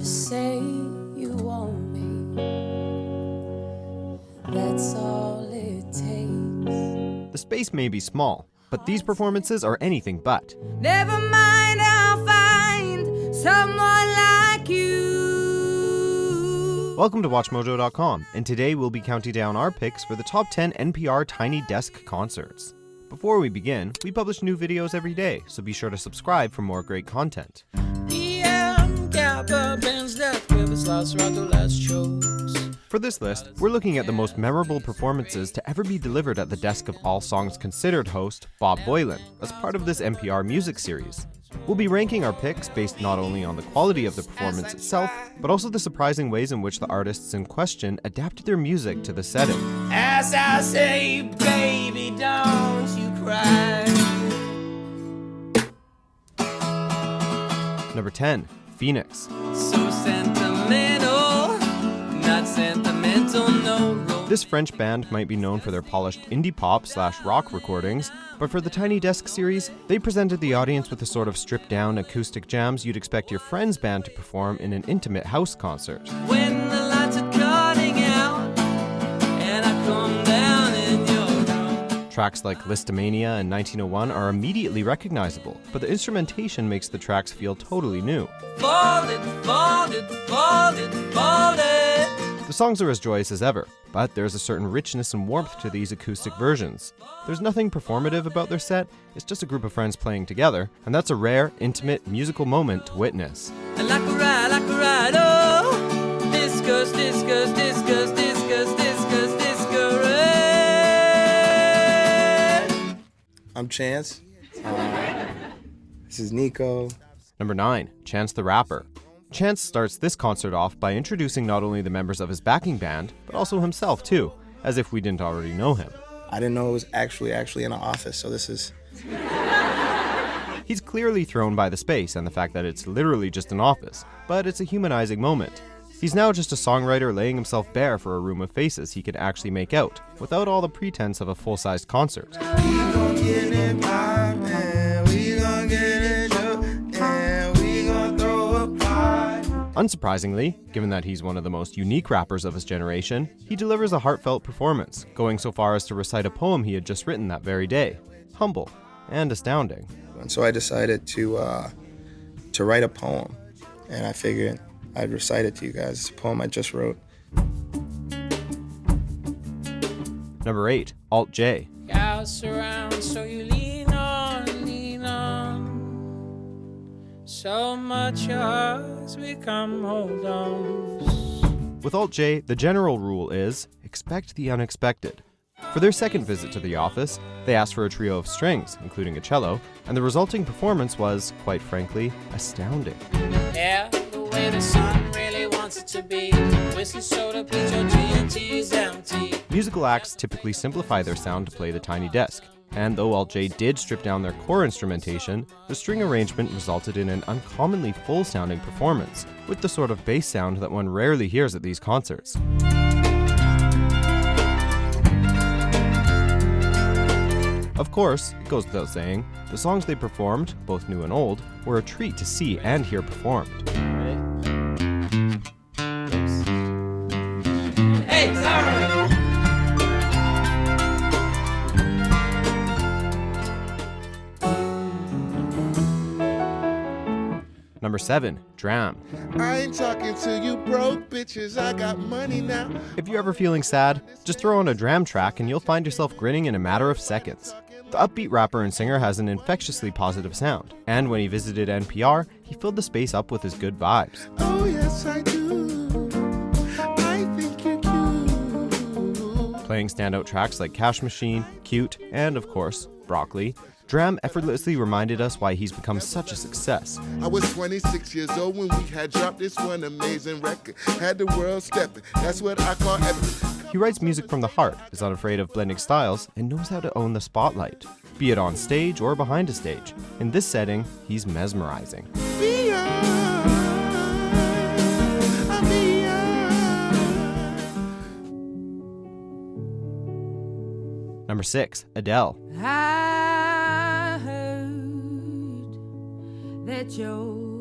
just say you want me. That's all it takes. The space may be small, but these performances are anything but. Never mind, I'll find someone like you. Welcome to WatchMojo.com, and today we'll be counting down our picks for the top 10 NPR Tiny Desk Concerts. Before we begin, we publish new videos every day, so be sure to subscribe for more great content. For this list, we're looking at the most memorable performances to ever be delivered at the desk of All Songs Considered host Bob Boylan as part of this NPR music series. We'll be ranking our picks based not only on the quality of the performance itself, but also the surprising ways in which the artists in question adapted their music to the setting. As I say, baby, don't you cry. Number 10, Phoenix. So sentimental, not sentimental, no. This French band might be known for their polished indie pop / rock recordings, but for the Tiny Desk series, they presented the audience with the sort of stripped down acoustic jams you'd expect your friend's band to perform in an intimate house concert. When the lights are cutting out, and I come down in your room. Tracks like Listomania and 1901 are immediately recognizable, but the instrumentation makes the tracks feel totally new. Folded, folded, folded, folded. The songs are as joyous as ever, but there's a certain richness and warmth to these acoustic versions. There's nothing performative about their set, it's just a group of friends playing together, and that's a rare, intimate, musical moment to witness. Like a ride, oh. Discos, discos, discos, discos, discos, disco red. I'm Chance. This is Nico. Number 9, Chance the Rapper. Chance starts this concert off by introducing not only the members of his backing band, but also himself too, as if we didn't already know him. I didn't know it was actually in an office, so this is... He's clearly thrown by the space and the fact that it's literally just an office, but it's a humanizing moment. He's now just a songwriter laying himself bare for a room of faces he can actually make out, without all the pretense of a full-sized concert. Unsurprisingly, given that he's one of the most unique rappers of his generation, he delivers a heartfelt performance, going so far as to recite a poem he had just written that very day. Humble and astounding. And so I decided to write a poem, and I figured I'd recite it to you guys. It's a poem I just wrote. Number 8, AltJ. House around, so you lean on. So much yours, we come hold on. With AltJ, the general rule is, expect the unexpected. For their second visit to the office, they asked for a trio of strings, including a cello, and the resulting performance was, quite frankly, astounding. Yeah, the way the sun really wants it to be. Whiskey soda, please, your G&T's empty. Musical acts typically simplify their sound to play the tiny desk, and though AltJ did strip down their core instrumentation, the string arrangement resulted in an uncommonly full-sounding performance, with the sort of bass sound that one rarely hears at these concerts. Of course, it goes without saying, the songs they performed, both new and old, were a treat to see and hear performed. Hey, sorry! Number 7, Drem. I ain't talking to you broke bitches, I got money now. If you're ever feeling sad, just throw on a Drem track and you'll find yourself grinning in a matter of seconds. The upbeat rapper and singer has an infectiously positive sound, and when he visited NPR, he filled the space up with his good vibes. Oh yes I do, I think you're cute. Playing standout tracks like Cash Machine, Cute, and of course, Broccoli, Drem effortlessly reminded us why he's become such a success. I was 26 years old when we had dropped this one amazing record. Had the world stepping, that's what I call epic. He writes music from the heart, is unafraid of blending styles, and knows how to own the spotlight, be it on stage or behind a stage. In this setting, he's mesmerizing. Number 6, Adele. I heard that your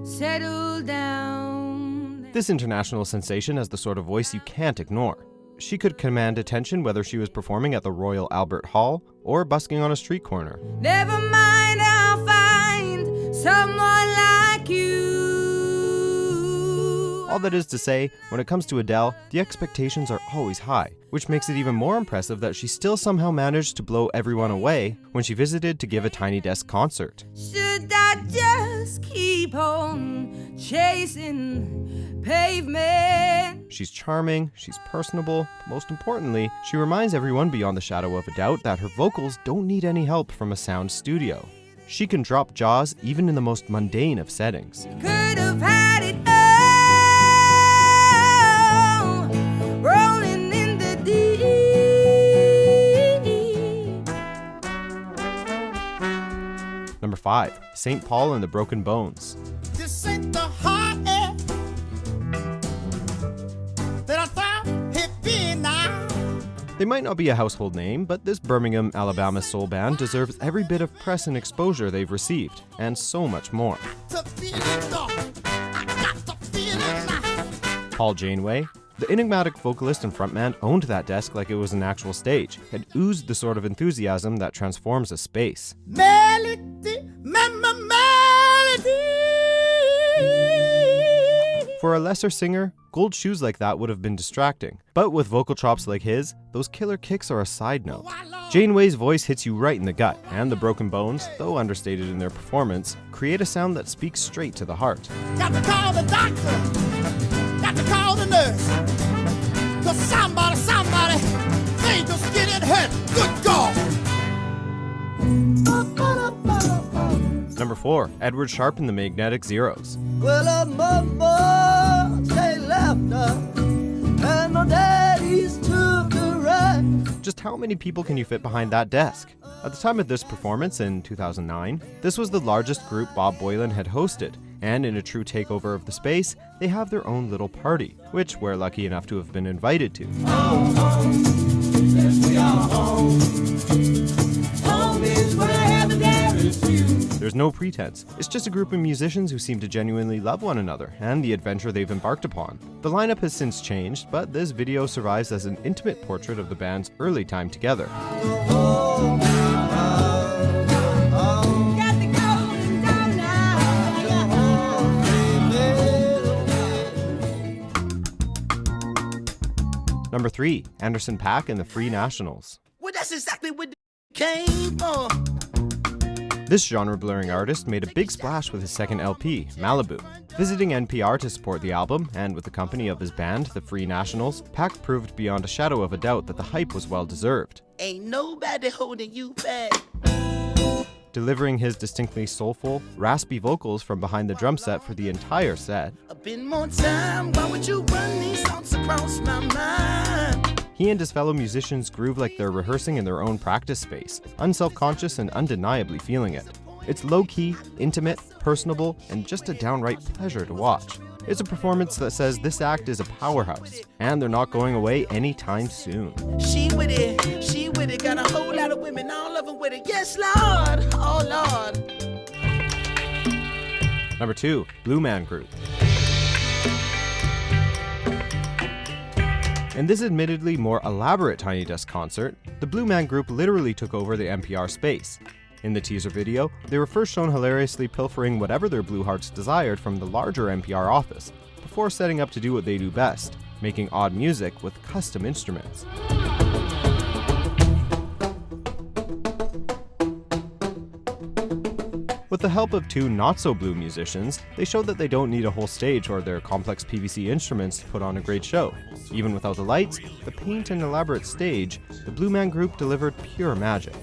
settle down. This international sensation has the sort of voice you can't ignore. She could command attention whether she was performing at the Royal Albert Hall or busking on a street corner. Never mind, I'll find someone like you. All that is to say, when it comes to Adele, the expectations are always high, which makes it even more impressive that she still somehow managed to blow everyone away when she visited to give a Tiny Desk concert. Should I just keep on chasing pavement? She's charming, she's personable, but most importantly, she reminds everyone beyond the shadow of a doubt that her vocals don't need any help from a sound studio. She can drop jaws even in the most mundane of settings. Could have had it all, rolling in the deep. Number 5, St. Paul and the Broken Bones. This ain't the hot air that I thought it'd be now. They might not be a household name, but this Birmingham, Alabama soul band deserves every bit of press and exposure they've received, and so much more. To feel it though, I got to feel it now. Paul Janeway, the enigmatic vocalist and frontman, owned that desk like it was an actual stage, had oozed the sort of enthusiasm that transforms a space. Melody, melody. For a lesser singer, gold shoes like that would have been distracting. But with vocal chops like his, those killer kicks are a side note. Janeway's voice hits you right in the gut, and the Broken Bones, though understated in their performance, create a sound that speaks straight to the heart. Got to call the doctor, got to call the nurse. Cause somebody, they just getting hurt. Good God. Number 4, Edward Sharpe and the Magnetic Zeros. Well, mama, they left us, and my daddy's took the ride. Just how many people can you fit behind that desk? At the time of this performance in 2009, this was the largest group Bob Boilen had hosted, and in a true takeover of the space, they have their own little party, which we're lucky enough to have been invited to. Home, yes, we are home. Home is wherever there is you. There's no pretense. It's just a group of musicians who seem to genuinely love one another and the adventure they've embarked upon. The lineup has since changed, but this video survives as an intimate portrait of the band's early time together. Number 3, Anderson .Paak and the Free Nationals. Well, that's exactly what came from. This genre-blurring artist made a big splash with his second LP, Malibu. Visiting NPR to support the album, and with the company of his band, the Free Nationals, Paak proved beyond a shadow of a doubt that the hype was well-deserved. Ain't nobody holding you back. Delivering his distinctly soulful, raspy vocals from behind the drum set for the entire set. A bit more time, why would you run these thoughts across my mind? He and his fellow musicians groove like they're rehearsing in their own practice space, unself-conscious and undeniably feeling it. It's low-key, intimate, personable, and just a downright pleasure to watch. It's a performance that says this act is a powerhouse, and they're not going away anytime soon. She with it, got a whole lot of women, all of them with it. Yes, Lord, oh Lord. Number 2, Blue Man Group. In this admittedly more elaborate Tiny Desk concert, the Blue Man Group literally took over the NPR space. In the teaser video, they were first shown hilariously pilfering whatever their blue hearts desired from the larger NPR office, before setting up to do what they do best, making odd music with custom instruments. With the help of 2 not-so-blue musicians, they showed that they don't need a whole stage or their complex PVC instruments to put on a great show. Even without the lights, the paint and elaborate stage, the Blue Man Group delivered pure magic.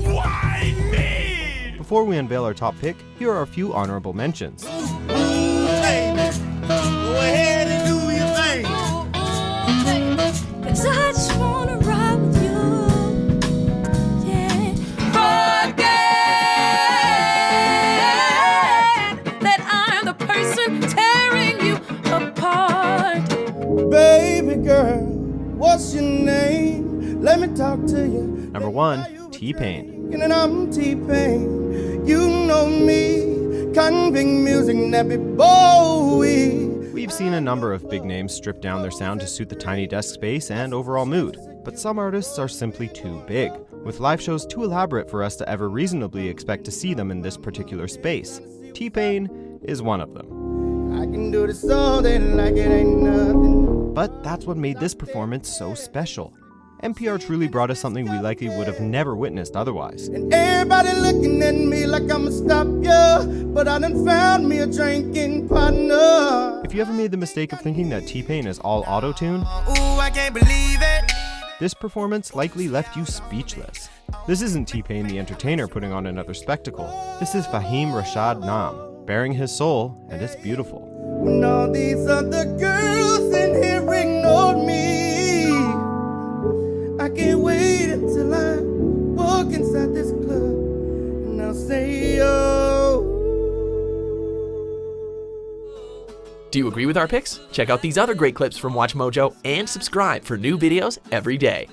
Why me? Before we unveil our top pick, here are a few honorable mentions. Baby, go ahead and do your thing. 'Cause I just wanna ride with you, yeah. Forget that I'm the person tearing you apart. Baby girl, what's your name? Let me talk to Number 1, TPain. And I'm TPain, you know me, convict music, nappy Bowie. We've seen a number of big names strip down their sound to suit the tiny desk space and overall mood, but some artists are simply too big, with live shows too elaborate for us to ever reasonably expect to see them in this particular space. TPain is one of them. I can do this all day like it ain't nothing. But that's what made this performance so special. NPR truly brought us something we likely would have never witnessed otherwise. And everybody looking at me like I'ma stop ya, but I done found me a drinking partner. If you ever made the mistake of thinking that TPain is all auto-tune, Ooh, I can't believe it. this performance likely left you speechless. This isn't TPain the entertainer putting on another spectacle. This is Fahim Rashad Nam, bearing his soul, and it's beautiful. When all these other girls in here ignored me, I can't wait until I walk inside this club and I'll say, oh. Do you agree with our picks? Check out these other great clips from WatchMojo and subscribe for new videos every day.